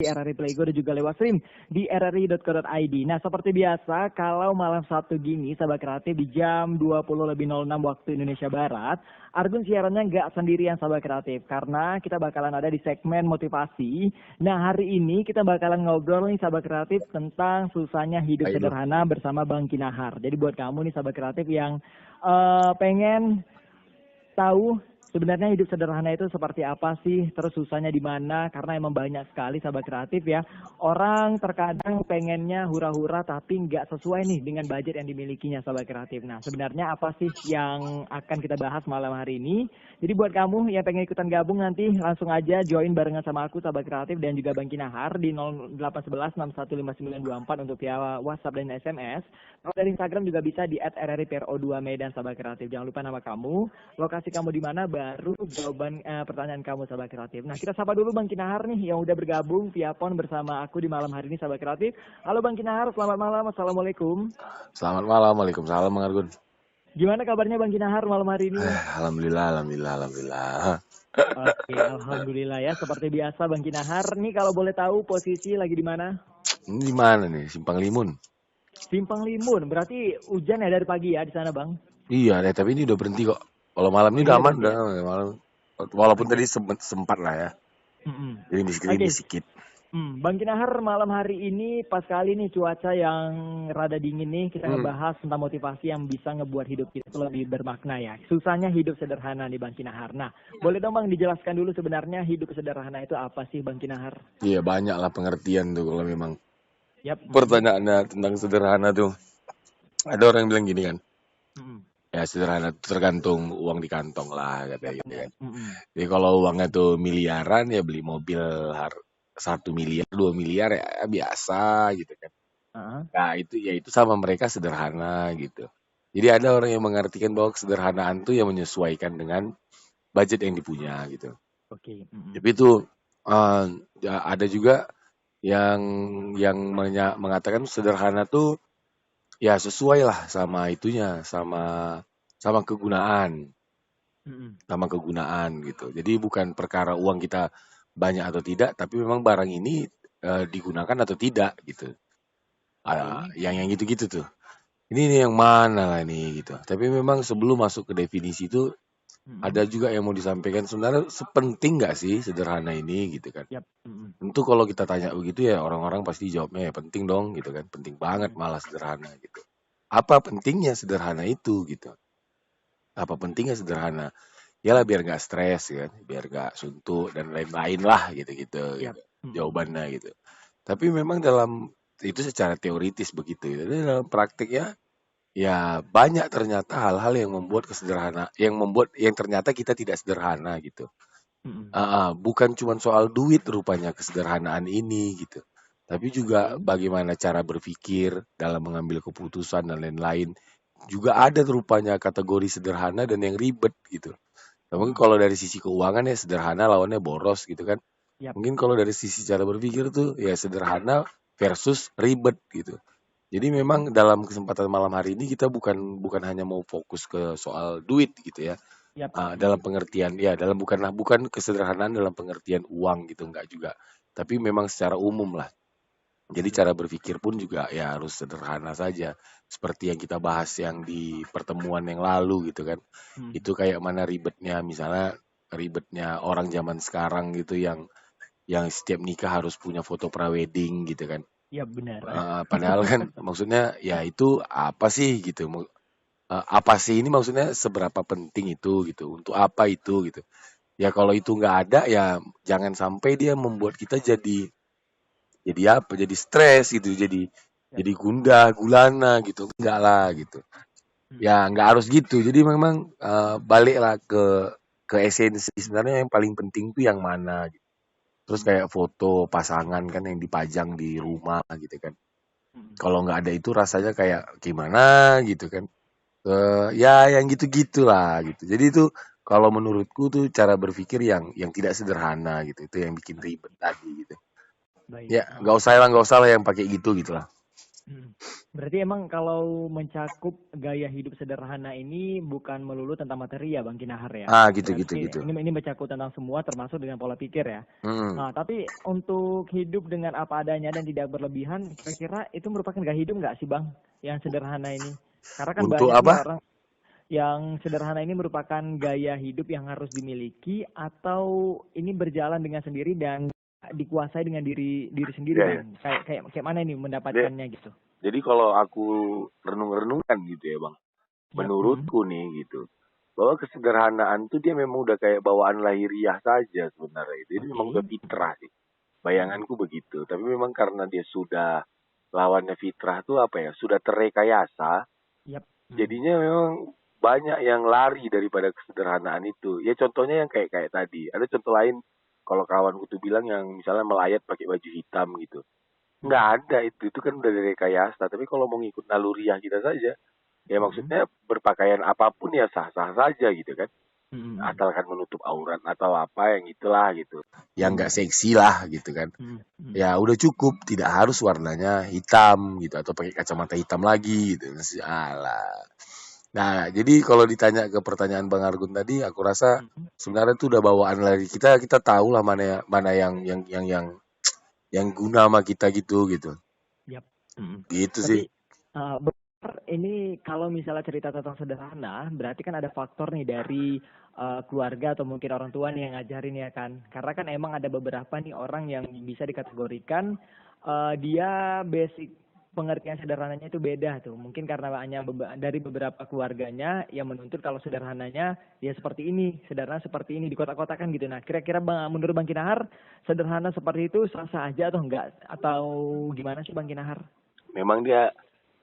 di RRI Playgo dan juga lewat stream di rri.co.id. Nah, seperti biasa, kalau malam Sabtu gini, Sahabat Kreatif di jam 20.06 waktu Indonesia Barat, Argun siarannya nggak sendirian Sahabat Kreatif, karena kita bakalan ada di segmen motivasi. Nah, hari ini kita bakalan ngobrol nih Sahabat Kreatif tentang susahnya hidup sederhana bersama Bang Kinahar. Jadi buat kamu nih Sahabat Kreatif yang pengen tahu sebenarnya hidup sederhana itu seperti apa sih, terus susahnya di mana, karena emang banyak sekali Sahabat Kreatif ya. Orang terkadang pengennya hura-hura tapi nggak sesuai nih dengan budget yang dimilikinya Sahabat Kreatif. Nah, sebenarnya apa sih yang akan kita bahas malam hari ini? Jadi buat kamu yang pengen ikutan gabung nanti langsung aja join barengan sama aku Sahabat Kreatif dan juga Bang Kinahar di 0811 615924 untuk via WhatsApp dan SMS. Kalau dari Instagram juga bisa di @rripro2 Medan Sahabat Kreatif. Jangan lupa nama kamu, lokasi kamu di mana, baru jawaban pertanyaan kamu Sahabat Kreatif. Nah, kita sapa dulu Bang Kinahar nih yang udah bergabung via phone bersama aku di malam hari ini Sahabat Kreatif. Halo Bang Kinahar, selamat malam. Assalamualaikum. Selamat malam, waalaikumsalam Bang Argun. Gimana kabarnya Bang Kinahar malam hari ini? Alhamdulillah. Oke, alhamdulillah ya. Seperti biasa Bang Kinahar nih, kalau boleh tahu posisi lagi di mana? Ini di mana nih? Simpang Limun. Simpang Limun, berarti hujan ya dari pagi ya di sana Bang? Iya, tapi ini udah berhenti kok. Kalau malam ini udah aman, udah malam. Walaupun tadi sempat lah ya. Jadi sedikit. Bang Kinahar, malam hari ini pas kali nih cuaca yang rada dingin nih, kita ngebahas tentang motivasi yang bisa ngebuat hidup kita lebih bermakna ya. Susahnya hidup sederhana nih Bang Kinahar. Nah, boleh dong Bang dijelaskan dulu sebenarnya hidup sederhana itu apa sih Bang Kinahar? Iya, banyak lah pengertian tuh kalau memang pertanyaannya tentang sederhana tuh. Ada orang yang bilang gini kan, ya sederhana tergantung uang di kantong lah katanya gitu kan. Jadi kalau uangnya tuh miliaran ya beli mobil 1 miliar, 2 miliar ya biasa gitu kan. Nah itu sama mereka sederhana gitu. Jadi ada orang yang mengartikan bahwa kesederhanaan tuh yang menyesuaikan dengan budget yang dipunya gitu. Tapi itu ada juga yang mengatakan sederhana tuh ya sesuai lah sama itunya, sama kegunaan. Sama kegunaan gitu. Jadi bukan perkara uang kita banyak atau tidak, tapi memang barang ini digunakan atau tidak gitu. Yang gitu-gitu tuh. Ini yang mana lah ini gitu. Tapi memang sebelum masuk ke definisi itu ada juga yang mau disampaikan sebenarnya sepenting nggak sih sederhana ini gitu kan. Tentu kalau kita tanya begitu ya orang-orang pasti jawabnya ya penting dong gitu kan. Penting banget malah sederhana gitu. Apa pentingnya sederhana itu gitu. Apa pentingnya sederhana? Yalah biar nggak stres kan, biar nggak suntuk dan lain-lain lah gitu. Jawabannya gitu. Tapi memang dalam itu secara teoritis begitu. Jadi dalam praktiknya ya banyak ternyata hal-hal yang membuat yang ternyata kita tidak sederhana gitu. Bukan cuma soal duit rupanya kesederhanaan ini gitu. Tapi juga bagaimana cara berpikir dalam mengambil keputusan dan lain-lain. Juga ada rupanya kategori sederhana dan yang ribet gitu. Nah, mungkin kalau dari sisi keuangan ya sederhana lawannya boros gitu kan. Mungkin kalau dari sisi cara berpikir tuh ya sederhana versus ribet gitu. Jadi memang dalam kesempatan malam hari ini kita bukan hanya mau fokus ke soal duit gitu ya. Dalam pengertian ya bukan kesederhanaan dalam pengertian uang gitu enggak juga. Tapi memang secara umum lah. Jadi cara berpikir pun juga ya harus sederhana saja. Seperti yang kita bahas yang di pertemuan yang lalu gitu kan. Itu kayak mana ribetnya, misalnya ribetnya orang zaman sekarang gitu yang setiap nikah harus punya foto prawedding gitu kan. Iya benar. Padahal kan maksudnya ya itu apa sih gitu. Apa sih ini maksudnya seberapa penting itu gitu. Untuk apa itu gitu. Ya kalau itu nggak ada ya jangan sampai dia membuat kita jadi stres gitu, jadi gundah gulana gitu, enggak lah gitu ya, nggak harus gitu. Jadi memang baliklah ke esensi sebenarnya yang paling penting tuh yang mana gitu. Terus kayak foto pasangan kan yang dipajang di rumah gitu kan, kalau nggak ada itu rasanya kayak gimana gitu kan. Ya yang gitu-gitulah gitu. Jadi itu kalau menurutku tuh cara berpikir yang tidak sederhana gitu, itu yang bikin ribet tadi gitu. Ya nggak usah lah yang pakai gitu lah. Berarti emang kalau mencakup gaya hidup sederhana ini bukan melulu tentang materi ya Bang Kinahar ya? Gitu. Ini mencakup tentang semua termasuk dengan pola pikir ya. Hmm. Nah, tapi untuk hidup dengan apa adanya dan tidak berlebihan, kira-kira itu merupakan gaya hidup nggak sih Bang yang sederhana ini? Karena kan Untuk banyak nih apa? orang yang sederhana ini merupakan gaya hidup yang harus dimiliki atau ini berjalan dengan sendiri dan dikuasai dengan diri sendiri Bang. Kayak mana ini mendapatkannya gitu? Jadi kalau aku renung-renungkan gitu ya Bang, menurutku nih gitu, bahwa kesederhanaan tuh dia memang udah kayak bawaan lahiriah saja sebenarnya itu. Jadi memang udah fitrah sih. Bayanganku begitu. Tapi memang karena dia sudah lawannya fitrah tuh apa ya? Sudah terrekayasa. Jadinya memang banyak yang lari daripada kesederhanaan itu. Ya contohnya yang kayak tadi. Ada contoh lain kalau kawanku tuh bilang yang misalnya melayat pakai baju hitam gitu. Nggak ada itu kan udah direkayasa. Tapi kalau mau ngikut naluriah kita saja, ya maksudnya berpakaian apapun ya sah-sah saja gitu kan. Asalkan menutup aurat atau apa yang itulah gitu. Yang nggak seksi lah gitu kan. Ya udah cukup, tidak harus warnanya hitam gitu atau pakai kacamata hitam lagi gitu. Alah. Nah, jadi kalau ditanya ke pertanyaan Bang Argun tadi, aku rasa sebenarnya itu udah bawaan lagi. Kita tahu lah mana yang guna sama kita gitu. Gitu sih. Ini kalau misalnya cerita tentang sederhana, berarti kan ada faktor nih dari keluarga atau mungkin orang tua nih yang ngajarin ya kan. Karena kan emang ada beberapa nih orang yang bisa dikategorikan dia basic pengertian sederhananya itu beda tuh. Mungkin karena hanya dari beberapa keluarganya yang menuntut kalau sederhananya ya seperti ini, sederhana seperti ini, di kota-kotakan gitu. Nah, kira-kira menurut Bang Kinahar, sederhana seperti itu sah-sah aja atau enggak? Atau gimana sih Bang Kinahar? Memang dia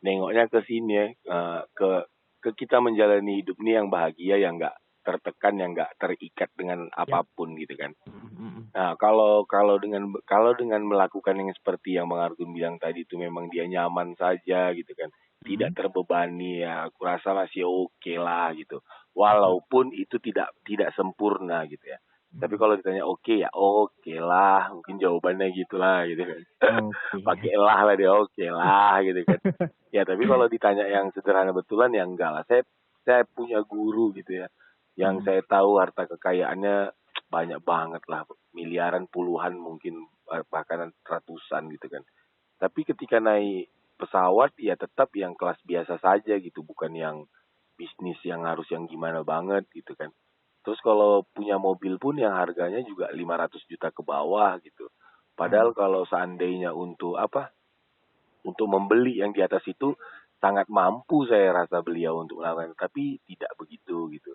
nengoknya ke sini ya, ke kita menjalani hidup ini yang bahagia, yang nggak tertekan, yang nggak terikat dengan apapun gitu kan. Nah, kalau dengan melakukan yang seperti yang Bang Argun bilang tadi itu memang dia nyaman saja gitu kan, tidak terbebani ya, aku rasa masih oke lah gitu. Walaupun itu tidak sempurna gitu ya. Tapi kalau ditanya oke ya oke lah, mungkin jawabannya gitulah gitu kan. Pakai lah dia oke lah gitu kan. Ya tapi kalau ditanya yang sederhana betulan ya enggak lah. Saya punya guru gitu ya, yang saya tahu harta kekayaannya banyak banget lah, miliaran, puluhan mungkin, bahkan ratusan gitu kan. Tapi ketika naik pesawat ya tetap yang kelas biasa saja gitu, bukan yang bisnis yang harus yang gimana banget gitu kan. Terus kalau punya mobil pun yang harganya juga 500 juta ke bawah gitu. Padahal kalau seandainya untuk membeli yang di atas itu sangat mampu saya rasa beliau untuk melakukan, tapi tidak begitu gitu.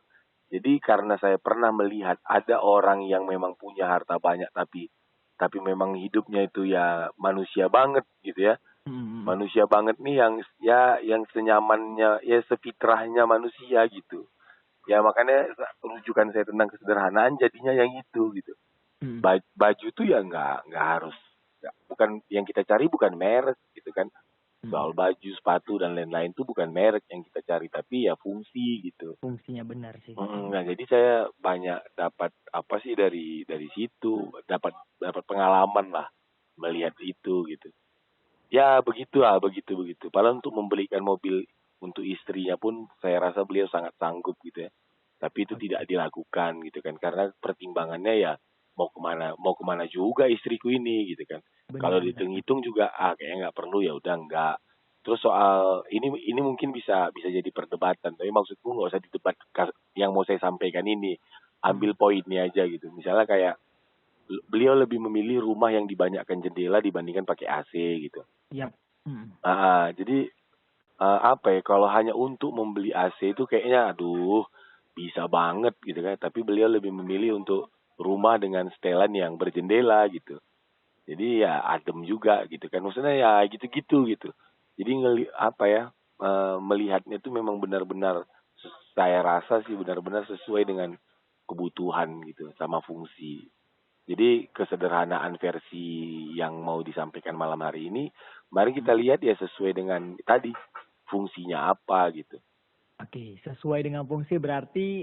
Jadi karena saya pernah melihat ada orang yang memang punya harta banyak tapi memang hidupnya itu ya manusia banget gitu ya. Manusia banget nih yang senyamannya ya sefitrahnya manusia gitu. Ya makanya rujukan saya tentang kesederhanaan jadinya yang itu gitu. Baju tuh ya nggak harus, bukan yang kita cari bukan merek gitu kan. Soal baju, sepatu dan lain-lain tuh bukan merek yang kita cari, tapi ya fungsi gitu. Fungsinya benar sih. Nah jadi saya banyak dapat apa sih dari situ, dapat pengalaman lah melihat itu gitu. Ya begitu. Padahal untuk membelikan mobil untuk istrinya pun saya rasa beliau sangat sanggup gitu ya. Tapi itu tidak dilakukan gitu kan, karena pertimbangannya ya mau kemana juga istriku ini gitu kan. Kalau dihitung-hitung juga kayaknya nggak perlu, ya udah nggak. Terus soal ini mungkin bisa jadi perdebatan, tapi maksudku nggak usah didebat. Yang mau saya sampaikan ini, ambil poinnya aja gitu. Misalnya kayak beliau lebih memilih rumah yang dibanyakkan jendela dibandingkan pakai AC gitu. Jadi apa ya, kalau hanya untuk membeli AC itu kayaknya aduh bisa banget gitu kan, tapi beliau lebih memilih untuk rumah dengan setelan yang berjendela gitu. Jadi ya adem juga gitu kan, maksudnya ya gitu-gitu gitu. Jadi melihatnya itu memang benar-benar, saya rasa sih benar-benar sesuai dengan kebutuhan gitu sama fungsi. Jadi kesederhanaan versi yang mau disampaikan malam hari ini, mari kita lihat ya sesuai dengan tadi fungsinya apa gitu. Oke, sesuai dengan fungsi berarti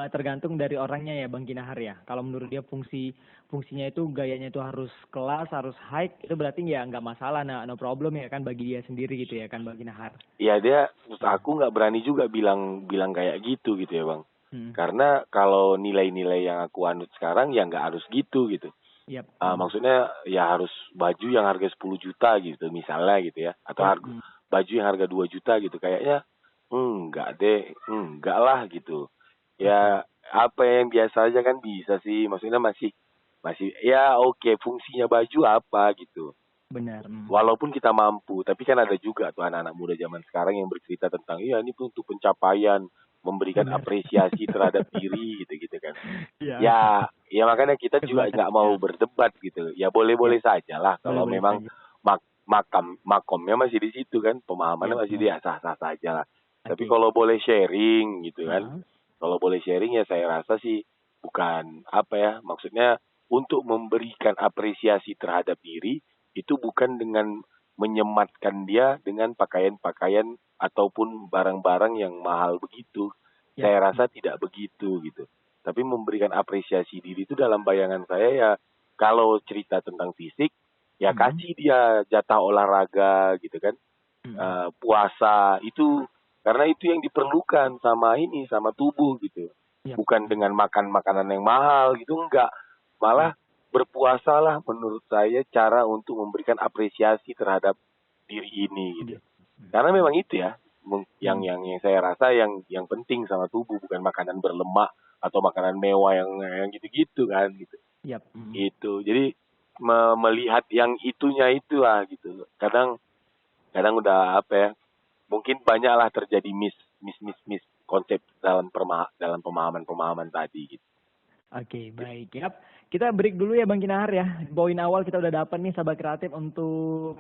tergantung dari orangnya ya Bang Kinahar ya. Kalau menurut dia fungsinya itu gayanya itu harus kelas, harus high, itu berarti ya nggak masalah, no problem ya kan bagi dia sendiri gitu ya kan Bang Kinahar. Ya dia, aku nggak berani juga bilang kayak gitu ya Bang. Karena kalau nilai-nilai yang aku anut sekarang ya nggak harus gitu. Yep. Maksudnya ya harus baju yang harga 10 juta gitu misalnya gitu ya. Atau baju yang harga 2 juta gitu. Kayaknya enggak deh, enggak lah gitu. Ya apa yang biasa aja kan bisa sih. Maksudnya masih ya oke, fungsinya baju apa gitu. Benar. Walaupun kita mampu, tapi kan ada juga tuh anak-anak muda zaman sekarang yang bercerita tentang iya ini tuh untuk pencapaian, memberikan apresiasi terhadap diri gitu kan. Ya makanya kita juga nggak mau berdebat gitu. Ya boleh-boleh saja lah kalau memang makomnya masih di situ kan, pemahamannya masih di sah-sah saja lah. Tapi kalau boleh sharing gitu kan, kalau boleh sharing ya saya rasa sih bukan apa ya, maksudnya untuk memberikan apresiasi terhadap diri itu bukan dengan menyematkan dia dengan pakaian-pakaian ataupun barang-barang yang mahal begitu. Saya rasa tidak begitu gitu. Tapi memberikan apresiasi diri itu dalam bayangan saya ya kalau cerita tentang fisik ya kasih dia jatah olahraga gitu kan. Puasa itu karena itu yang diperlukan sama tubuh gitu. Bukan dengan makan makanan yang mahal gitu, enggak. Malah berpuasalah menurut saya cara untuk memberikan apresiasi terhadap diri ini gitu. Karena memang itu ya yang saya rasa yang penting sama tubuh, bukan makanan berlemak atau makanan mewah yang gitu-gitu kan gitu. Itu. Jadi melihat yang itunya itulah gitu. Kadang udah apa ya? Mungkin banyaklah terjadi miss konsep dalam pemahaman tadi gitu. Oke, baik. Kita break dulu ya Bang Kinahar ya. Poin awal kita udah dapat nih sahabat kreatif untuk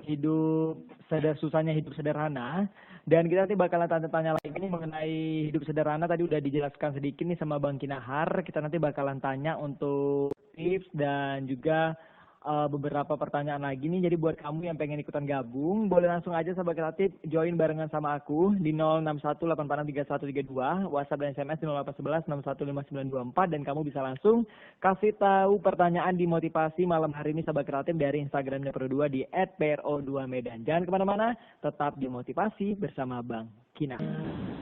susahnya hidup sederhana. Dan kita nanti bakalan tanya-tanya lagi nih mengenai hidup sederhana. Tadi udah dijelaskan sedikit nih sama Bang Kinahar. Kita nanti bakalan tanya untuk tips dan juga beberapa pertanyaan lagi nih. Jadi buat kamu yang pengen ikutan gabung, boleh langsung aja sahabat kreatif join barengan sama aku di 0618463132, WhatsApp dan SMS di 0811615924, dan kamu bisa langsung kasih tahu pertanyaan di motivasi malam hari ini sahabat kreatif dari Instagramnya Pro2 di @pro2medan. Jangan kemana-mana, tetap di motivasi bersama Bang Kina.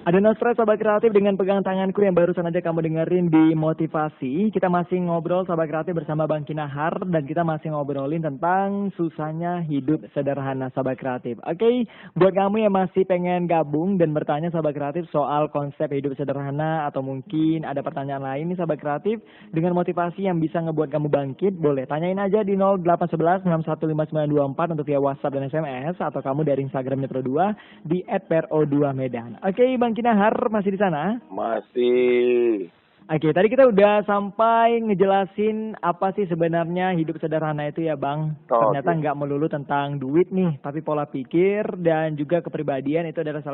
Ada no stress sahabat kreatif dengan pegang tanganku yang barusan aja kamu dengerin di motivasi. Kita masih ngobrol sahabat kreatif bersama Bang Kinahar dan kita masih ngobrolin tentang susahnya hidup sederhana sahabat kreatif. Oke, buat kamu yang masih pengen gabung dan bertanya sahabat kreatif soal konsep hidup sederhana atau mungkin ada pertanyaan lain nih sahabat kreatif dengan motivasi yang bisa ngebuat kamu bangkit, boleh tanyain aja di 0811615924 untuk via WhatsApp dan SMS atau kamu dari Instagramnya Pro2 di @pro2medan. Oke, Bang Kinahar masih di sana? Masih. Oke, tadi kita udah sampai ngejelasin apa sih sebenarnya hidup sederhana itu ya Bang. Ternyata nggak melulu tentang duit nih, tapi pola pikir dan juga kepribadian itu adalah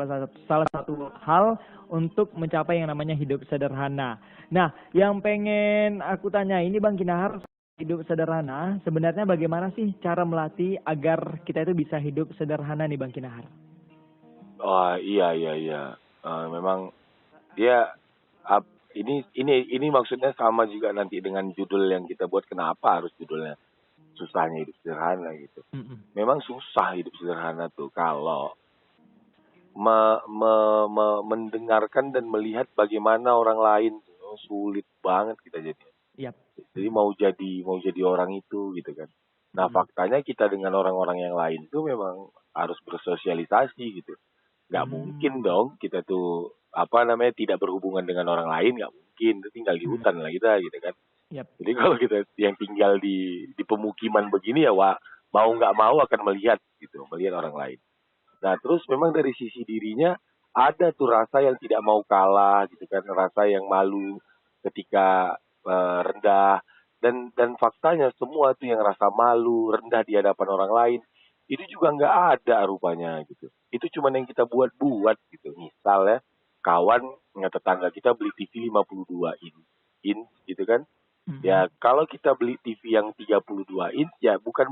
salah satu hal untuk mencapai yang namanya hidup sederhana. Nah, yang pengen aku tanya ini Bang Kinahar, hidup sederhana, sebenarnya bagaimana sih cara melatih agar kita itu bisa hidup sederhana nih Bang Kinahar? Oh iya. Memang dia ini maksudnya sama juga nanti dengan judul yang kita buat, kenapa harus judulnya susahnya hidup sederhana gitu. Memang susah hidup sederhana tuh kalau mendengarkan dan melihat bagaimana orang lain tuh, sulit banget kita jadi. Jadi mau jadi orang itu gitu kan. Nah faktanya kita dengan orang-orang yang lain tuh memang harus bersosialisasi gitu. Nggak mungkin dong kita tuh tidak berhubungan dengan orang lain, nggak mungkin. Itu tinggal di hutan lah kita gitu kan. Jadi kalau kita yang tinggal di pemukiman begini ya mau nggak mau akan melihat orang lain. Nah terus memang dari sisi dirinya ada tuh rasa yang tidak mau kalah gitu kan, rasa yang malu ketika rendah, dan faktanya semua tuh yang rasa malu rendah di hadapan orang lain itu juga nggak ada rupanya gitu. Itu cuma yang kita buat gitu. Misalnya kawan tetangga kita beli TV 52 inch gitu kan. Ya kalau kita beli TV yang 32 inch ya bukan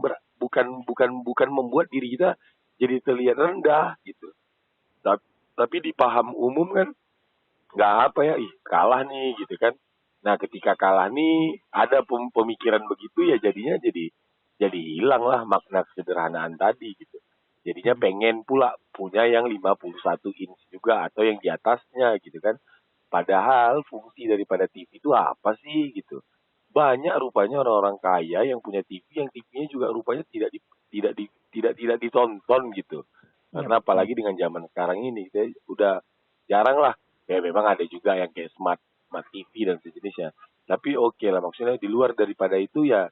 membuat diri kita jadi terlihat rendah gitu. Tapi di paham umum kan nggak apa ya, kalah nih gitu kan. Nah ketika kalah nih ada pemikiran begitu ya jadinya jadi hilang lah makna kesederhanaan tadi gitu. Jadinya pengen pula punya yang 51 inch juga atau yang di atasnya gitu kan. Padahal fungsi daripada TV itu apa sih gitu. Banyak rupanya orang-orang kaya yang punya TV yang TV-nya juga rupanya tidak ditonton gitu. Karena apalagi dengan zaman sekarang ini kita udah jarang lah. Ya memang ada juga yang kayak smart TV dan sejenisnya. Tapi oke lah maksudnya di luar daripada itu ya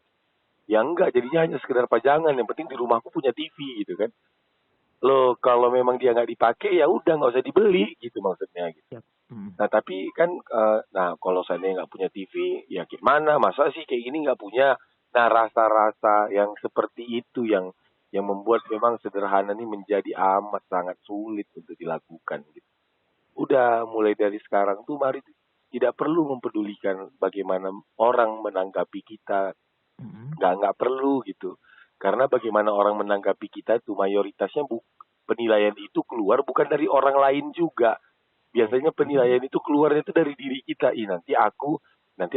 enggak jadinya hanya sekedar pajangan. Yang penting di rumahku punya TV gitu kan. Lo kalau memang dia nggak dipakai ya udah nggak usah dibeli gitu maksudnya gitu. Nah tapi kan nah kalau saya nggak punya TV ya gimana, masa sih kayak gini nggak punya. Nah rasa-rasa yang seperti itu yang membuat memang sederhana ini menjadi amat sangat sulit untuk dilakukan gitu. Udah mulai dari sekarang tuh mari tidak perlu mempedulikan bagaimana orang menanggapi kita, nggak perlu gitu. Karena bagaimana orang menanggapi kita itu mayoritasnya penilaian itu keluar bukan dari orang lain juga. Biasanya penilaian itu keluarnya itu dari diri kita. Nanti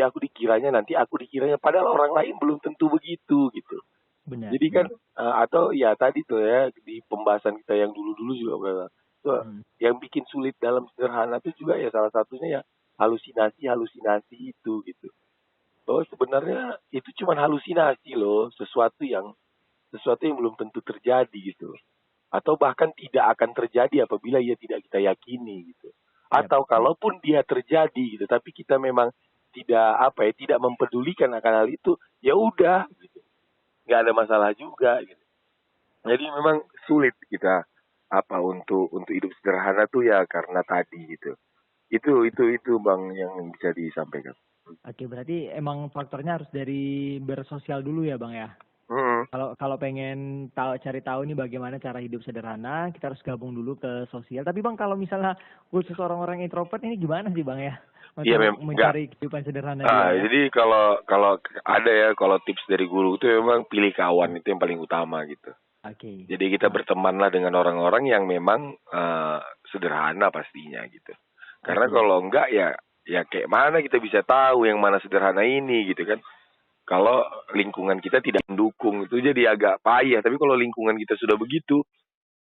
aku dikiranya padahal orang lain belum tentu begitu gitu. Benar. Jadi kan atau ya tadi tuh ya di pembahasan kita yang dulu-dulu juga tuh, yang bikin sulit dalam sederhana itu juga ya salah satunya ya halusinasi itu gitu. Bahwa sebenarnya itu cuma halusinasi loh, sesuatu yang belum tentu terjadi gitu. Atau bahkan tidak akan terjadi apabila ia tidak kita yakini gitu. Atau kalaupun dia terjadi gitu, tapi kita memang tidak mempedulikan akan hal itu, ya udah gitu. Nggak ada masalah juga gitu. Jadi memang sulit kita untuk hidup sederhana tuh ya karena tadi gitu. Itu Bang yang bisa disampaikan. Oke, berarti emang faktornya harus dari bersosial dulu ya Bang ya. Kalau pengen cari tahu nih bagaimana cara hidup sederhana, kita harus gabung dulu ke sosial. Tapi Bang, kalau misalnya khusus orang-orang introvert ini gimana sih Bang ya? Untuk mencari kehidupan sederhana dia ya? Jadi kalau ada ya, kalau tips dari guru itu memang pilih kawan itu yang paling utama gitu. Oke. Jadi kita bertemanlah dengan orang-orang yang memang sederhana pastinya gitu. Karena kalau enggak ya kayak mana kita bisa tahu yang mana sederhana ini gitu kan. Kalau lingkungan kita tidak mendukung itu jadi agak payah. Tapi kalau lingkungan kita sudah begitu,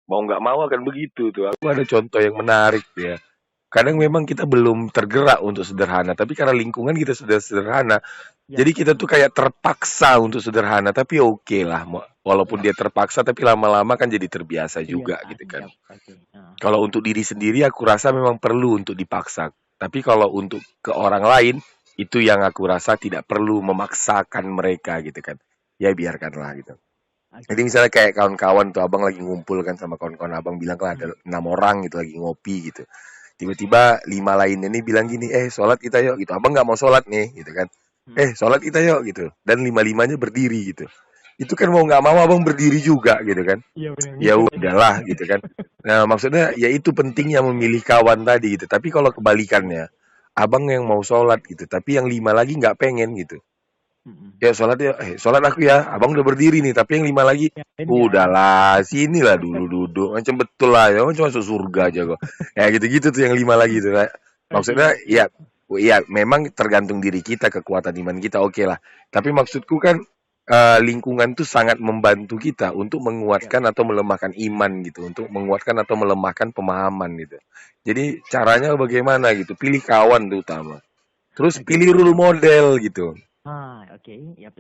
mau nggak mau akan begitu tuh. Aku ada contoh yang menarik ya. Kadang memang kita belum tergerak untuk sederhana, tapi karena lingkungan kita sudah sederhana, jadi kita tuh kayak terpaksa untuk sederhana. Tapi oke lah, walaupun dia terpaksa, tapi lama-lama kan jadi terbiasa juga gitu kan. Kalau untuk diri sendiri, aku rasa memang perlu untuk dipaksa. Tapi kalau untuk ke orang lain, itu yang aku rasa tidak perlu memaksakan mereka gitu kan. Ya biarkanlah gitu. Jadi misalnya kayak kawan-kawan tuh abang lagi ngumpul kan sama kawan-kawan abang bilang kan ada 6 orang gitu lagi ngopi gitu. Tiba-tiba 5 lainnya nih bilang gini, sholat kita yuk gitu. Abang nggak mau sholat nih gitu kan. Sholat kita yuk gitu. Dan 5-5-nya berdiri gitu. Itu kan mau nggak mau abang berdiri juga gitu kan. Ya udahlah gitu kan. Nah maksudnya ya itu pentingnya memilih kawan tadi gitu. Tapi kalau kebalikannya, abang yang mau sholat gitu, tapi yang 5 lagi nggak pengen gitu. Ya sholat ya, sholat aku ya, abang udah berdiri nih, tapi yang 5 lagi, udahlah, sinilah dulu duduk, macam betul lah, ya, cuma masuk surga aja kok. Ya gitu-gitu tuh yang 5 lagi tuh, maksudnya ya memang tergantung diri kita, kekuatan iman kita, oke lah. Tapi maksudku kan lingkungan tuh sangat membantu kita untuk menguatkan atau melemahkan iman gitu, untuk menguatkan atau melemahkan pemahaman gitu. Jadi caranya bagaimana gitu, pilih kawan terutama. Terus pilih role model gitu.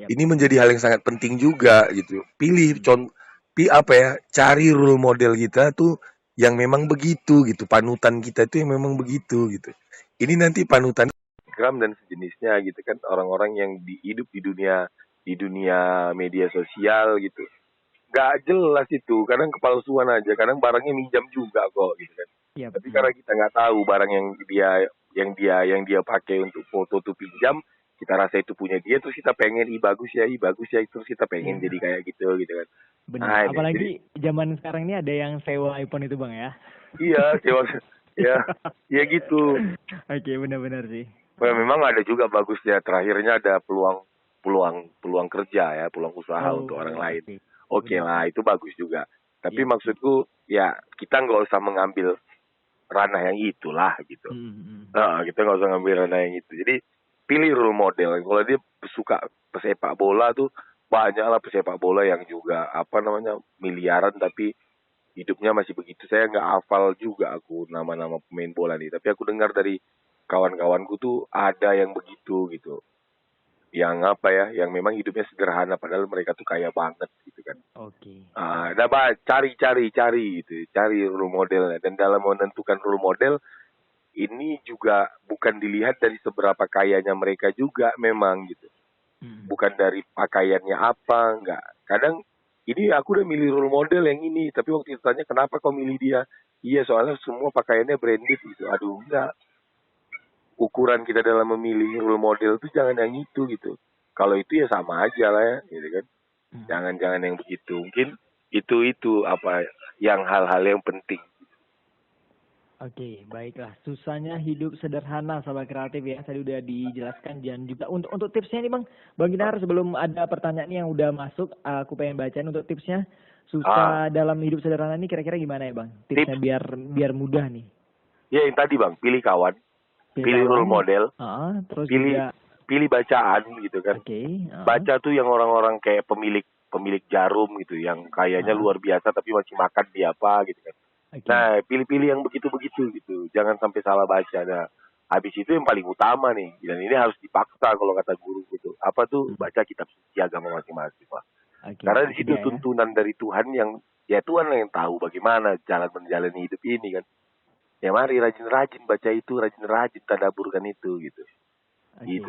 Ini menjadi hal yang sangat penting juga gitu. Pilih cari role model kita tuh yang memang begitu gitu. Panutan kita tuh yang memang begitu gitu. Ini nanti panutan Instagram dan sejenisnya gitu kan, orang-orang yang hidup di dunia media sosial gitu. Gak jelas itu, kadang kepalsuan aja, kadang barangnya minjam juga kok gitu kan. Tapi karena kita nggak tahu barang yang dia pakai untuk foto tuh pinjam, kita rasa itu punya dia, terus kita pengen bagus ya, terus kita pengen jadi kayak gitu kan. Benar. Apalagi zaman sekarang ini ada yang sewa iPhone itu Bang ya. Iya, sewa ya gitu. Oke, benar-benar sih. Memang ada juga bagusnya, terakhirnya ada peluang kerja ya, peluang usaha untuk orang lain. Oke lah, itu bagus juga. Tapi maksudku ya kita nggak usah mengambil ranah yang itulah gitu. Nah, kita nggak usah ngambil ranah yang itu. Jadi pilih role model. Kalau dia suka pesepak bola tuh banyaklah pesepak bola yang juga miliaran tapi hidupnya masih begitu. Saya nggak hafal juga aku nama-nama pemain bola nih. Tapi aku dengar dari kawan-kawanku tuh ada yang begitu gitu. Yang yang memang hidupnya sederhana padahal mereka tuh kaya banget gitu kan. Oke. Cari gitu, cari role modelnya. Dan dalam menentukan role model ini juga bukan dilihat dari seberapa kayanya mereka juga memang gitu. Bukan dari pakaiannya apa, enggak. Kadang ini aku udah milih role model yang ini, tapi waktu itu tanya kenapa kau milih dia? Iya, soalnya semua pakaiannya branded gitu. Aduh, enggak. Ukuran kita dalam memilih role model itu jangan yang itu gitu. Kalau itu ya sama aja lah ya, gitu kan. Jangan yang begitu. Mungkin itu yang hal-hal yang penting. Oke, baiklah. Susahnya hidup sederhana, sahabat kreatif ya. Tadi udah dijelaskan dan juga untuk tipsnya nih Bang Ginar, sebelum ada pertanyaan yang udah masuk, aku pengen bacain untuk tipsnya. Susah dalam hidup sederhana ini kira-kira gimana ya Bang? Tipsnya biar mudah nih. Ya yang tadi Bang, pilih kawan, pilih role model, terus pilih bacaan gitu kan. Baca tuh yang orang-orang kayak pemilik jarum gitu, yang kayaknya luar biasa tapi masih makan di apa gitu kan. Nah, pilih-pilih yang begitu-begitu gitu. Jangan sampai salah baca. Nah, habis itu yang paling utama nih. Dan ini harus dipaksa kalau kata guru gitu. Apa tuh? Baca kitab suci agama masing-masing, Pak. Karena di situ tuntunan dari Tuhan yang, ya Tuhan yang tahu bagaimana jalan menjalani hidup ini kan. Ya mari rajin-rajin baca itu, rajin-rajin tadaburkan itu gitu. Gitu.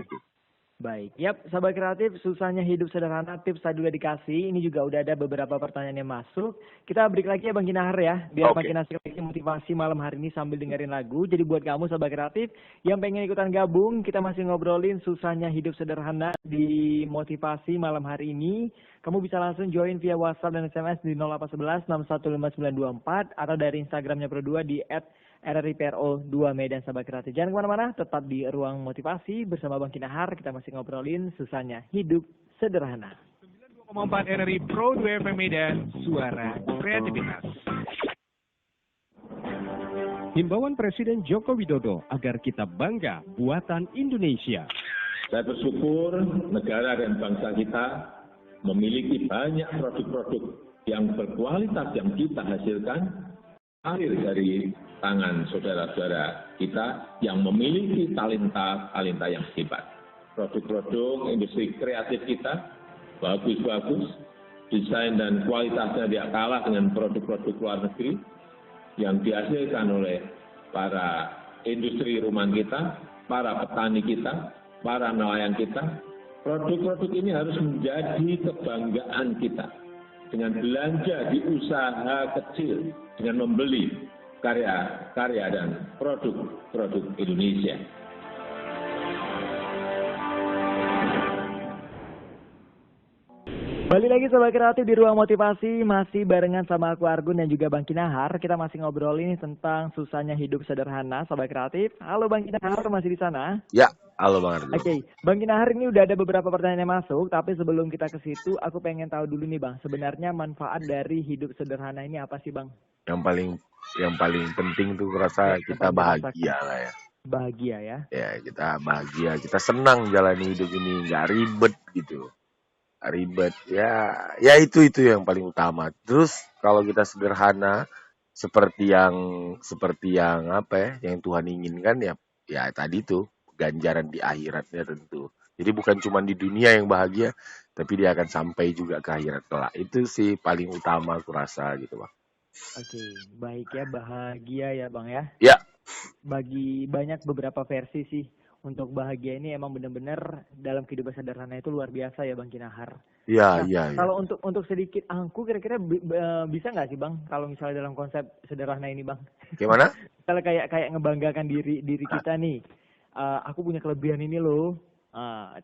Baik, sahabat kreatif, susahnya hidup sederhana, tips tadi udah dikasih. Ini juga udah ada beberapa pertanyaan yang masuk. Kita break lagi ya Bang Kinahar ya, biar makin asik lagi motivasi malam hari ini sambil dengerin lagu. Jadi buat kamu sahabat kreatif yang pengen ikutan gabung, kita masih ngobrolin susahnya hidup sederhana di motivasi malam hari ini. Kamu bisa langsung join via WhatsApp dan SMS di 0811 615924 atau dari Instagramnya Pro2 di @RRIPRO2 Medan, sahabat kreatif. Jangan kemana-mana, tetap di Ruang Motivasi bersama Bang Kinahar. Kita masih ngobrolin susahnya hidup sederhana. 92,4 RRI Pro 2 FM Medan, suara kreativitas. Himbauan Presiden Joko Widodo agar kita bangga buatan Indonesia. Saya bersyukur negara dan bangsa kita memiliki banyak produk-produk yang berkualitas yang kita hasilkan akhir dari tangan saudara-saudara kita yang memiliki talenta yang hebat. Produk-produk industri kreatif kita bagus-bagus, desain dan kualitasnya tidak kalah dengan produk-produk luar negeri yang dihasilkan oleh para industri rumahan kita, para petani kita, para nelayan kita. Produk-produk ini harus menjadi kebanggaan kita dengan belanja di usaha kecil, dengan membeli karya-karya dan produk-produk Indonesia. Balik lagi sahabat kreatif di Ruang Motivasi, masih barengan sama aku Argun dan juga Bang Kinahar. Kita masih ngobrolin tentang susahnya hidup sederhana, sahabat kreatif. Halo Bang Kinahar, masih di sana? Ya, halo Bang Argun. Oke, Bang Kinahar, ini udah ada beberapa pertanyaan yang masuk, tapi sebelum kita ke situ, aku pengen tahu dulu nih Bang, sebenarnya manfaat dari hidup sederhana ini apa sih Bang? Yang paling penting tuh rasa kita bahagia lah ya. Bahagia ya? Ya, kita bahagia, kita senang jalani hidup ini, nggak ribet gitu. Ribet ya itu yang paling utama. Terus kalau kita sederhana seperti yang yang Tuhan inginkan ya tadi tuh ganjaran di akhiratnya tentu. Jadi bukan cuma di dunia yang bahagia, tapi dia akan sampai juga ke akhirat kelak. Itu sih paling utama aku rasa gitu Bang. Oke, baik ya, bahagia ya Bang ya. Ya. Bagi banyak beberapa versi sih. Untuk bahagia ini emang benar-benar dalam kehidupan sederhana itu luar biasa ya Bang Kinahar. Iya. Kalau untuk sedikit angku kira-kira bisa nggak sih Bang kalau misalnya dalam konsep sederhana ini Bang? Gimana? Misalnya kayak ngebanggakan diri kita nih. Aku punya kelebihan ini loh.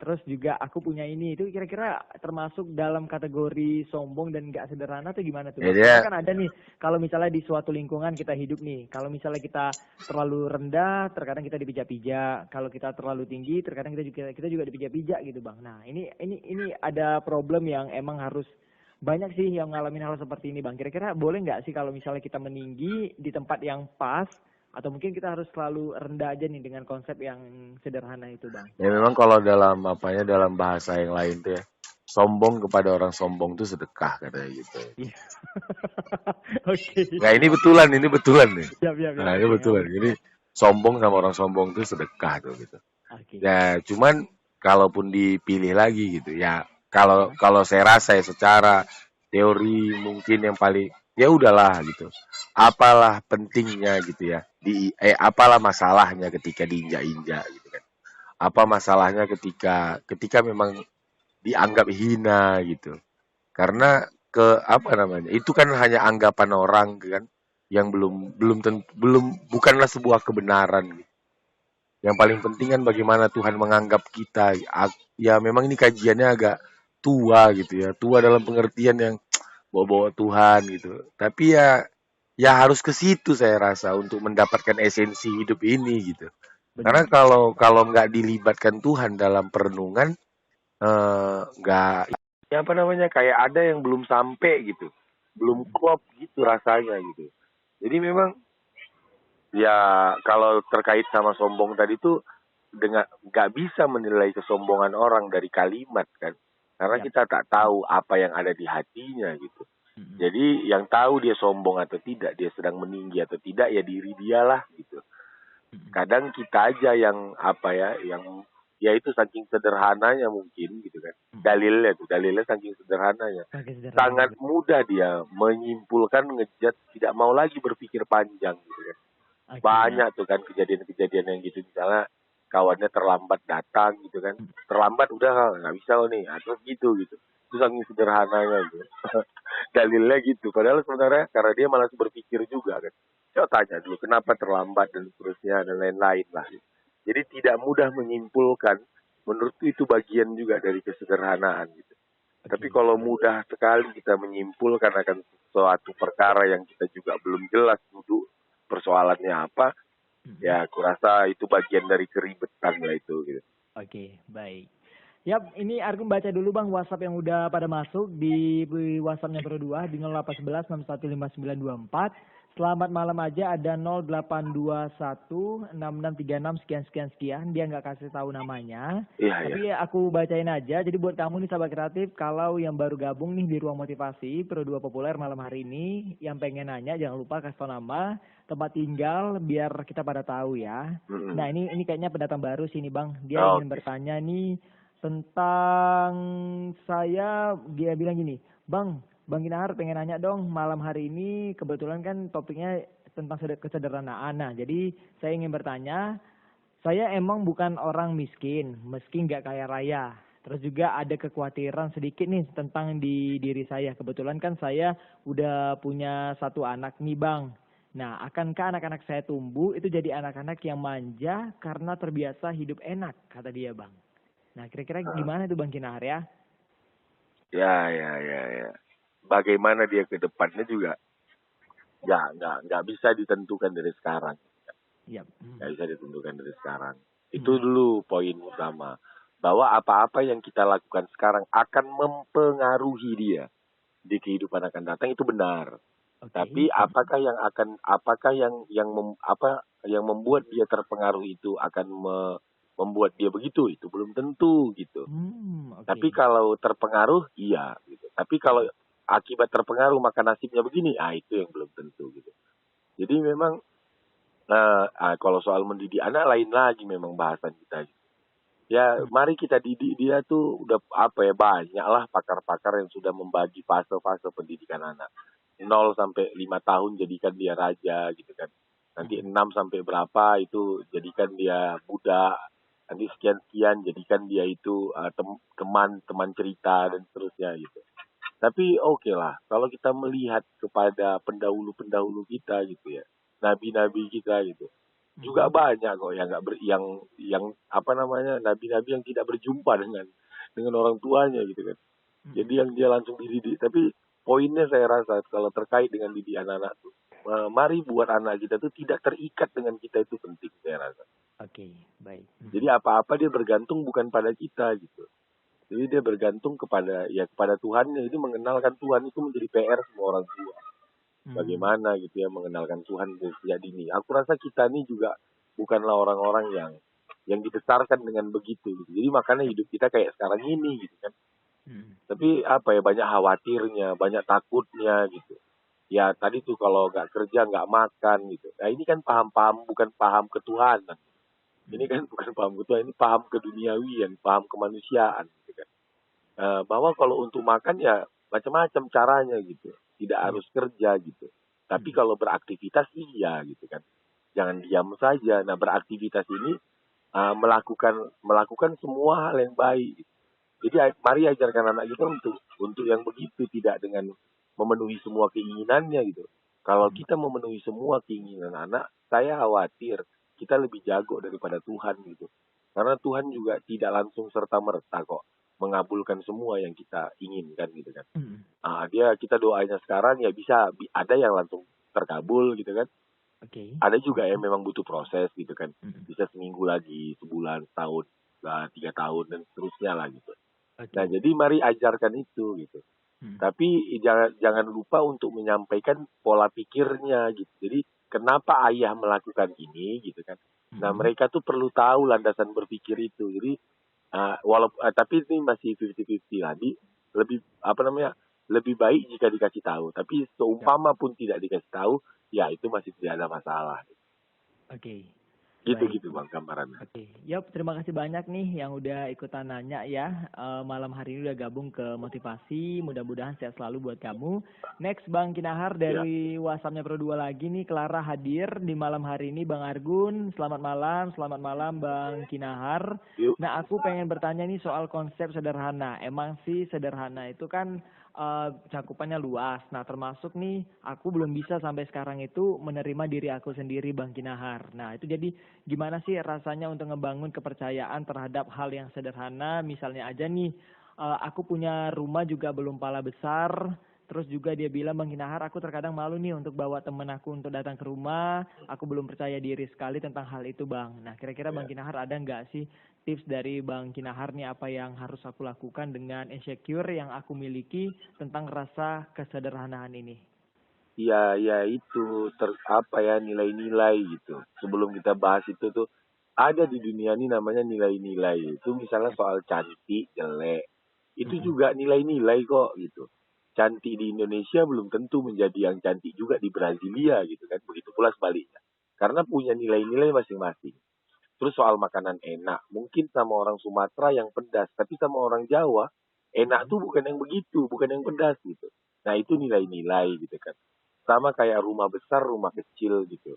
Terus juga aku punya ini, itu kira-kira termasuk dalam kategori sombong dan nggak sederhana atau gimana tuh? Karena kan ada nih, kalau misalnya di suatu lingkungan kita hidup nih, kalau misalnya kita terlalu rendah, terkadang kita dipijak-pijak. Kalau kita terlalu tinggi, terkadang kita juga dipijak-pijak gitu Bang. Nah ini ada problem yang emang harus banyak sih yang ngalamin hal seperti ini Bang. Kira-kira boleh nggak sih kalau misalnya kita meninggi di tempat yang pas, Atau mungkin kita harus selalu rendah aja nih dengan konsep yang sederhana itu, Bang? Ya memang kalau dalam dalam bahasa yang lain tuh ya, sombong kepada orang sombong tuh sedekah katanya gitu. Iya. Oke. Nah ini betulan nih. Siap. Nah ini betulan. Jadi sombong sama orang sombong tuh sedekah tuh gitu. Oke. Ya cuman kalaupun dipilih lagi gitu ya, kalau saya rasa ya secara teori mungkin yang paling ya udahlah gitu. Apalah pentingnya gitu ya. Apalah masalahnya ketika diinjak-injak gitu kan. Apa masalahnya ketika memang dianggap hina gitu. Karena itu kan hanya anggapan orang kan yang bukanlah sebuah kebenaran gitu. Yang paling penting kan bagaimana Tuhan menganggap kita. Ya memang ini kajiannya agak tua gitu ya. Tua dalam pengertian yang bawa-bawa Tuhan gitu. Tapi ya harus ke situ saya rasa untuk mendapatkan esensi hidup ini gitu. Karena kalau nggak dilibatkan Tuhan dalam perenungan, nggak kayak ada yang belum sampai gitu, belum klop gitu rasanya gitu. Jadi memang ya kalau terkait sama sombong tadi tuh dengan nggak bisa menilai kesombongan orang dari kalimat kan, karena kita tak tahu apa yang ada di hatinya gitu. Jadi yang tahu dia sombong atau tidak, dia sedang meninggi atau tidak ya diri dialah gitu. Kadang kita aja yang yang ya itu saking sederhananya mungkin gitu kan. Dalilnya saking sederhananya. Sangat mudah dia menyimpulkan, ngejat, tidak mau lagi berpikir panjang gitu kan. Banyak tuh kan kejadian-kejadian yang gitu, misalnya kawannya terlambat datang gitu kan. Terlambat udah nggak bisa loh nih, atau gitu. Itu saking sederhananya gitu. Dalilnya gitu. Padahal sebenarnya karena dia malah berpikir juga kan. Coba tanya dulu kenapa terlambat dan seterusnya dan lain-lain lah. Jadi tidak mudah menyimpulkan. Menurutku itu bagian juga dari kesederhanaan gitu. Tapi kalau mudah sekali kita menyimpulkan akan suatu perkara yang kita juga belum jelas duduk persoalannya apa, ya aku rasa itu bagian dari keribetan lah itu gitu. Oke, baik. Yap, ini Argun baca dulu Bang WhatsApp yang udah pada masuk di WhatsAppnya Pro2 di 0811 615924. Selamat malam aja ada 0821 6636 sekian. Dia nggak kasih tahu namanya. Tapi aku bacain aja. Jadi buat kamu nih sahabat kreatif, kalau yang baru gabung nih di Ruang Motivasi Pro2 Populer malam hari ini, yang pengen nanya jangan lupa kasih tahu nama, tempat tinggal biar kita pada tahu ya. Nah, ini kayaknya pendatang baru sih nih Bang. Dia ingin bertanya nih tentang dia bilang gini, Bang Ginahar pengen nanya dong, malam hari ini kebetulan kan topiknya tentang kesederhanaan. Nah, jadi saya ingin bertanya, saya emang bukan orang miskin, meski nggak kaya raya. Terus juga ada kekhawatiran sedikit nih tentang di diri saya. Kebetulan kan saya udah punya satu anak nih Bang. Nah, akankah anak-anak saya tumbuh itu jadi anak-anak yang manja karena terbiasa hidup enak, kata dia Bang. Nah, kira-kira gimana tuh Bang Ginahar ya? Ya. Bagaimana dia ke depannya juga ya nggak bisa ditentukan dari sekarang. Nggak bisa ditentukan dari sekarang. Itu dulu poin utama, bahwa apa-apa yang kita lakukan sekarang akan mempengaruhi dia di kehidupan akan datang, itu benar. Tapi apakah yang membuat dia terpengaruh itu akan membuat dia begitu, itu belum tentu gitu. Tapi kalau terpengaruh iya gitu. Tapi kalau akibat terpengaruh maka nasibnya begini, itu yang belum tentu gitu. Jadi memang kalau soal mendidik anak lain lagi memang bahasan kita gitu. Ya mari kita didik dia tuh udah banyak lah pakar-pakar yang sudah membagi fase-fase pendidikan anak. 0 sampai 5 tahun jadikan dia raja gitu kan. Nanti 6 sampai berapa itu jadikan dia budak. Nanti sekian jadikan dia itu teman cerita dan seterusnya gitu. Tapi oke lah, kalau kita melihat kepada pendahulu-pendahulu kita gitu ya, nabi-nabi kita gitu, juga banyak kok nabi-nabi yang tidak berjumpa dengan orang tuanya gitu kan. Jadi yang dia langsung dididik. Tapi poinnya saya rasa kalau terkait dengan didik anak-anak tuh, mari buat anak kita tuh tidak terikat dengan kita, itu penting saya rasa. Oke, baik. Jadi apa-apa dia bergantung bukan pada kita gitu. Jadi dia bergantung kepada Tuhannya. Jadi mengenalkan Tuhan itu menjadi PR semua orang tua. bagaimana gitu ya mengenalkan Tuhan sejak dini. Aku rasa kita ini juga bukanlah orang-orang yang dibesarkan dengan begitu gitu. Jadi makanya hidup kita kayak sekarang ini gitu kan. Tapi apa ya, banyak khawatirnya, banyak takutnya gitu. Ya tadi tuh kalau nggak kerja nggak makan gitu. Nah ini kan paham-paham bukan paham ketuhanan. Ini kan bukan paham ketuhanan, ini paham keduniawian, paham kemanusiaan gitu kan. Bahwa kalau untuk makan ya macam-macam caranya gitu. Tidak harus kerja gitu. Tapi kalau beraktivitas iya gitu kan. Jangan diam saja. Nah beraktivitas ini melakukan semua hal yang baik. Jadi mari ajarkan anak kita untuk yang begitu, tidak dengan memenuhi semua keinginannya gitu. Kalau kita memenuhi semua keinginan anak, saya khawatir kita lebih jago daripada Tuhan gitu. Karena Tuhan juga tidak langsung serta-merta kok mengabulkan semua yang kita inginkan gitu kan. Kita doanya sekarang ya bisa ada yang langsung terkabul gitu kan. Ada juga yang memang butuh proses gitu kan. Bisa seminggu lagi, sebulan, setahun, 3 tahun dan seterusnya lah gitu. Nah jadi mari ajarkan itu gitu. Tapi jangan lupa untuk menyampaikan pola pikirnya gitu. Jadi kenapa ayah melakukan ini gitu kan. Nah mereka tuh perlu tahu landasan berpikir itu. Jadi tapi ini masih 50-50 lagi. Lebih baik jika dikasih tahu. Tapi seumpama pun tidak dikasih tahu, ya itu masih tidak ada masalah. Gitu Bang gambarannya. Yap, terima kasih banyak nih yang udah ikutan nanya ya. Malam hari ini udah gabung ke Motivasi. Mudah-mudahan sehat selalu buat kamu. Next Bang Kinahar dari WhatsApp-nya Pro 2 lagi nih. Clara hadir di malam hari ini. Bang Argun, selamat malam Bang Kinahar. Nah aku pengen bertanya nih soal konsep sederhana. Emang sih sederhana itu kan cakupannya luas. Nah termasuk nih aku belum bisa sampai sekarang itu menerima diri aku sendiri Bang Kinahar. Nah itu jadi gimana sih rasanya untuk ngebangun kepercayaan terhadap hal yang sederhana. Misalnya aja nih aku punya rumah juga belum pala besar. Terus juga dia bilang Bang Kinahar aku terkadang malu nih untuk bawa temen aku untuk datang ke rumah. Aku belum percaya diri sekali tentang hal itu Bang. Nah kira-kira Bang Kinahar ada nggak sih tips dari Bang Kinahar nih apa yang harus aku lakukan dengan insecure yang aku miliki tentang rasa kesederhanaan ini? Ya itu nilai-nilai gitu. Sebelum kita bahas itu tuh ada di dunia ini namanya nilai-nilai. Itu misalnya soal cantik, jelek. Itu juga nilai-nilai kok gitu. Cantik di Indonesia belum tentu menjadi yang cantik juga di Brasilia gitu kan. Begitu pula sebaliknya. Karena punya nilai-nilai masing-masing. Terus soal makanan enak, mungkin sama orang Sumatera yang pedas, tapi sama orang Jawa, enak tuh bukan yang begitu, bukan yang pedas gitu. Nah itu nilai-nilai gitu kan. Sama kayak rumah besar, rumah kecil gitu.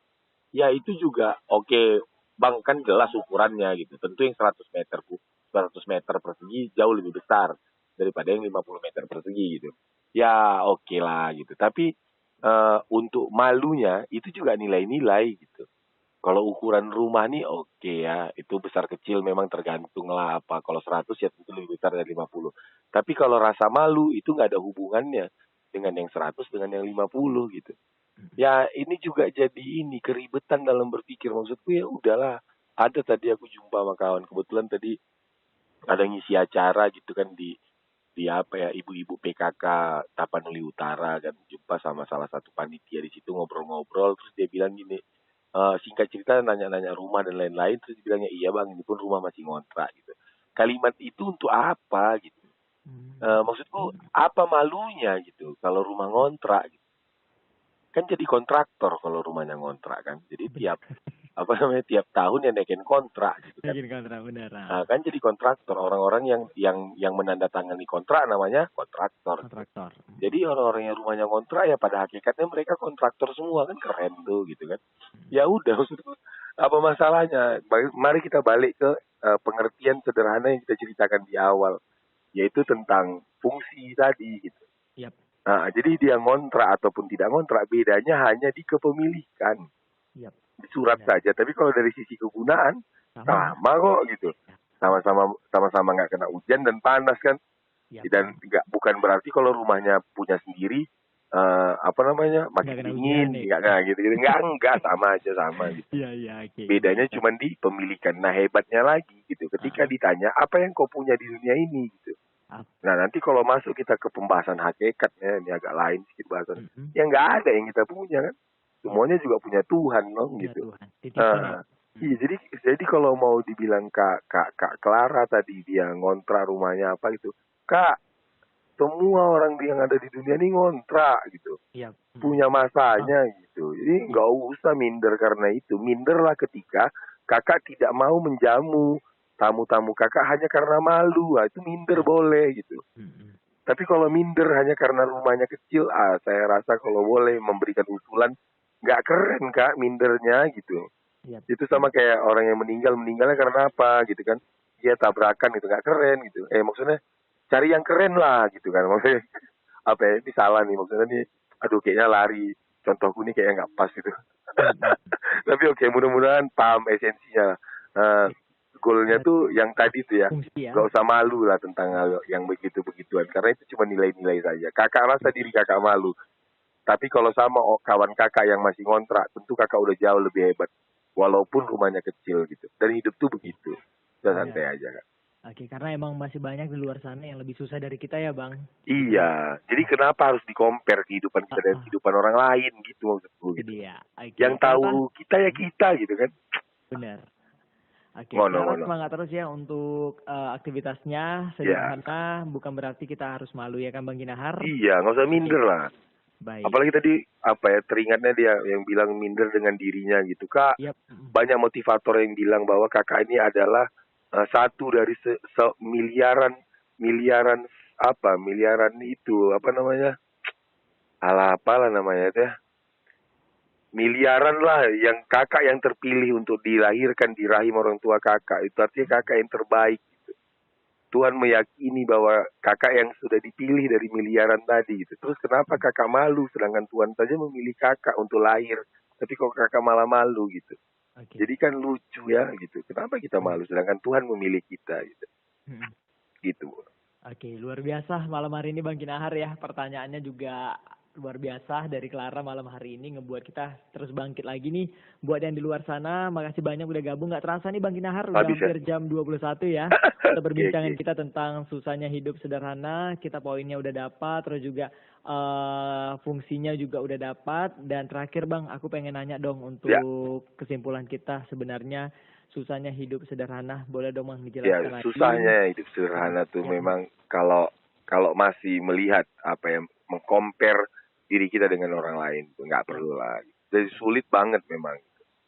Ya itu juga oke, Bang kan jelas ukurannya gitu. Tentu yang 100 meter persegi jauh lebih besar daripada yang 50 meter persegi gitu. Ya oke lah gitu. Tapi untuk malunya itu juga nilai-nilai gitu. Kalau ukuran rumah nih oke ya, itu besar kecil memang tergantung lah apa. Kalau 100 ya tentu lebih besar dari 50. Tapi kalau rasa malu itu nggak ada hubungannya dengan yang 100 dengan yang 50 gitu. Ya ini juga jadi keribetan dalam berpikir. Maksudku ya udahlah. Ada tadi aku jumpa sama kawan. Kebetulan tadi ada ngisi acara gitu kan di ibu-ibu PKK Tapanuli Utara kan, jumpa sama salah satu panitia di situ ngobrol-ngobrol. Terus dia bilang gini, singkat cerita nanya-nanya rumah dan lain-lain, terus bilangnya iya Bang ini pun rumah masih ngontrak gitu. Kalimat itu untuk apa gitu? Maksudku apa malunya gitu kalau rumah ngontrak gitu. Kan jadi kontraktor kalau rumahnya ngontrak kan. Jadi tiap tahun ya naikin kontrak gitu kan. Naikin kontrak benar. Nah, kan jadi kontraktor, orang-orang yang menandatangani kontrak namanya kontraktor. Jadi orang-orang yang rumahnya kontrak ya pada hakikatnya mereka kontraktor semua kan, keren tuh gitu kan. Ya udah maksudku apa masalahnya? Mari kita balik ke pengertian sederhana yang kita ceritakan di awal, yaitu tentang fungsi tadi gitu. Nah, jadi dia ngontrak ataupun tidak ngontrak bedanya hanya di kepemilikan. Di surat saja, tapi kalau dari sisi kegunaan sama kok gitu. Sama-sama nggak kena hujan dan panas kan. Dan bukan berarti kalau rumahnya punya sendiri makin dingin gitu. Enggak sama aja gitu. Bedanya cuma di pemilikan. Nah, hebatnya lagi gitu. Ketika ditanya apa yang kau punya di dunia ini gitu. Nah, nanti kalau masuk kita ke pembahasan hakikat, ya, ini agak lain sedikit bahasan. Ya nggak ada yang kita punya kan. Semuanya juga punya Tuhan, dong, gitu. Iya, jadi kalau mau dibilang Kak Clara tadi dia ngontrak rumahnya apa gitu, Kak, semua orang yang ada di dunia ini ngontrak gitu, punya masanya gitu. Jadi nggak usah minder karena itu. Minderlah ketika kakak tidak mau menjamu tamu-tamu kakak hanya karena malu, itu minder boleh gitu. Tapi kalau minder hanya karena rumahnya kecil, saya rasa kalau boleh memberikan usulan, nggak keren Kak mindernya gitu. Itu sama kayak orang yang meninggalnya karena apa gitu kan? Dia tabrakan gitu, nggak keren gitu. Maksudnya cari yang keren lah gitu kan. Maksudnya apa ya? Ini salah nih maksudnya nih. Aduh kayaknya lari. Contohku nih kayaknya nggak pas gitu. Tapi oke, mudah-mudahan paham esensinya. Goalnya tuh yang tadi tuh ya, nggak usah malu lah tentang hal yang begitu-begituan, karena itu cuma nilai-nilai saja. Kakak rasa diri kakak malu, tapi kalau sama kawan kakak yang masih ngontrak, tentu kakak udah jauh lebih hebat, walaupun rumahnya kecil gitu. Dan hidup tuh begitu, udah santai aja Kak. Oke, karena emang masih banyak di luar sana yang lebih susah dari kita ya Bang. Iya, jadi kenapa harus di-compare kehidupan kita dengan kehidupan orang lain gitu maksudku gitu. Yang tahu kita ya kita gitu kan. Benar. Oke, semangat terus ya untuk aktivitasnya sederhana, bukan berarti kita harus malu ya kan Bang Ginahar? Iya, nggak usah minder lah. Baik. Apalagi tadi teringatnya dia yang bilang minder dengan dirinya gitu Kak. Banyak motivator yang bilang bahwa kakak ini adalah satu dari miliaran itu apa namanya? Apalah namanya teh. Miliaran lah yang kakak yang terpilih untuk dilahirkan di rahim orang tua kakak. Itu artinya kakak yang terbaik gitu. Tuhan meyakini bahwa kakak yang sudah dipilih dari miliaran tadi gitu. Terus kenapa kakak malu sedangkan Tuhan saja memilih kakak untuk lahir, tapi kok kakak malah malu gitu. Jadi kan lucu ya gitu. Kenapa kita malu sedangkan Tuhan memilih kita gitu. Gitu. Oke, luar biasa malam hari ini Bang Ginahar ya. Pertanyaannya juga luar biasa dari Clara malam hari ini ngebuat kita terus bangkit lagi nih. Buat yang di luar sana, makasih banyak udah gabung. Gak terasa nih Bang Ginahar, udah hampir jam 21 ya. Kita perbincangan kita tentang susahnya hidup sederhana, kita poinnya udah dapat, terus juga fungsinya juga udah dapat. Dan terakhir Bang, aku pengen nanya dong untuk kesimpulan kita sebenarnya susahnya hidup sederhana. Boleh dong Bang dijelaskan lagi? Ya, susahnya hidup sederhana tuh memang kalau masih melihat meng-compare diri kita dengan orang lain, nggak perlu lah. Jadi sulit banget memang.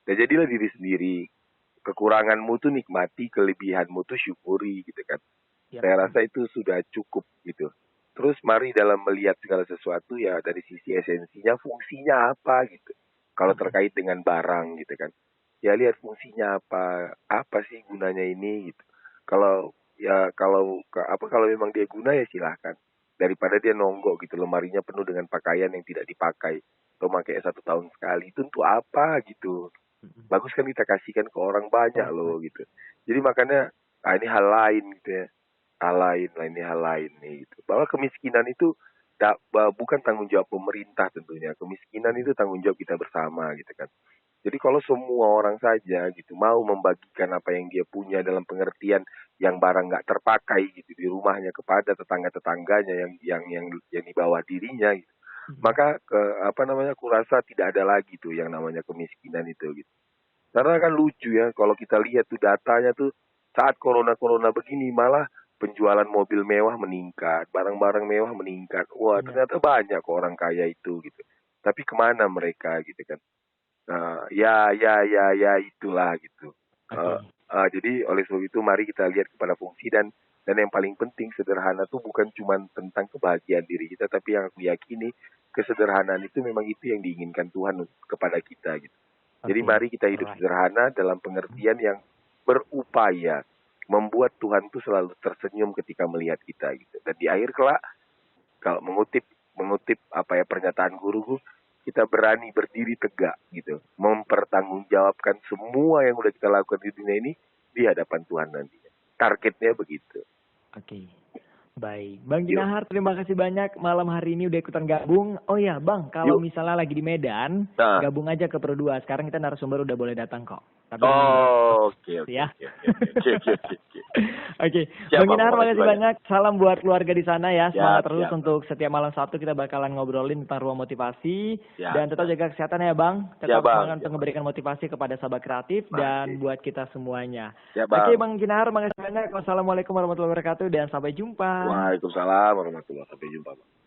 Dan jadilah diri sendiri. Kekuranganmu tuh nikmati, kelebihanmu tuh syukuri gitu kan. Saya rasa itu sudah cukup gitu. Terus mari dalam melihat segala sesuatu ya dari sisi esensinya, fungsinya apa gitu. Kalau terkait dengan barang gitu kan. Ya lihat fungsinya apa sih gunanya ini gitu. Kalau memang dia guna ya silahkan. Daripada dia nonggok gitu, lemarinya penuh dengan pakaian yang tidak dipakai atau pakai 1 tahun sekali, itu untuk apa gitu. Bagus kan kita kasihkan ke orang banyak loh gitu. Jadi makanya ini hal lain gitu ya. Hal lain nih gitu. Bahwa kemiskinan itu bukan tanggung jawab pemerintah tentunya. Kemiskinan itu tanggung jawab kita bersama gitu kan. Jadi kalau semua orang saja gitu mau membagikan apa yang dia punya dalam pengertian yang barang nggak terpakai gitu di rumahnya kepada tetangga-tetangganya yang di bawah dirinya gitu. Maka kurasa tidak ada lagi tuh yang namanya kemiskinan itu gitu. Karena kan lucu ya kalau kita lihat tuh datanya tuh saat corona begini malah penjualan mobil mewah meningkat, barang-barang mewah meningkat. Wah, ternyata banyak orang kaya itu gitu. Tapi kemana mereka gitu kan? Ya itulah gitu. Jadi oleh sebab itu mari kita lihat kepada fungsi dan yang paling penting sederhana itu bukan cuma tentang kebahagiaan diri kita, tapi yang aku yakini kesederhanaan itu memang itu yang diinginkan Tuhan kepada kita gitu. Jadi mari kita hidup sederhana dalam pengertian yang berupaya membuat Tuhan itu selalu tersenyum ketika melihat kita gitu. Dan di akhir kelak kalau mengutip pernyataan guruku, kita berani berdiri tegak gitu, mempertanggungjawabkan semua yang udah kita lakukan di dunia ini di hadapan Tuhan nantinya. Targetnya begitu. Oke. Baik, Bang Ginahar, terima kasih banyak malam hari ini udah ikutan gabung. Oh ya, Bang, kalau misalnya lagi di Medan, gabung aja ke Pro 2. Sekarang kita narasumber udah boleh datang kok. Oke. Ya. Oke. Bang Ginanjar, makasih banyak. Salam buat keluarga di sana ya. Semangat terus siap. untuk setiap malam Sabtu kita bakalan ngobrolin tentang ruang motivasi. Siap, Dan tetap jaga kesehatan ya Bang. Tetap Bang. semangat untuk memberikan motivasi kepada sahabat kreatif dan buat kita semuanya. Siap, Bang. Oke Bang Ginanjar, makasih banyak. Wassalamualaikum warahmatullahi wabarakatuh dan sampai jumpa. Waalaikumsalam warahmatullahi wabarakatuh. Sampai jumpa, Bang.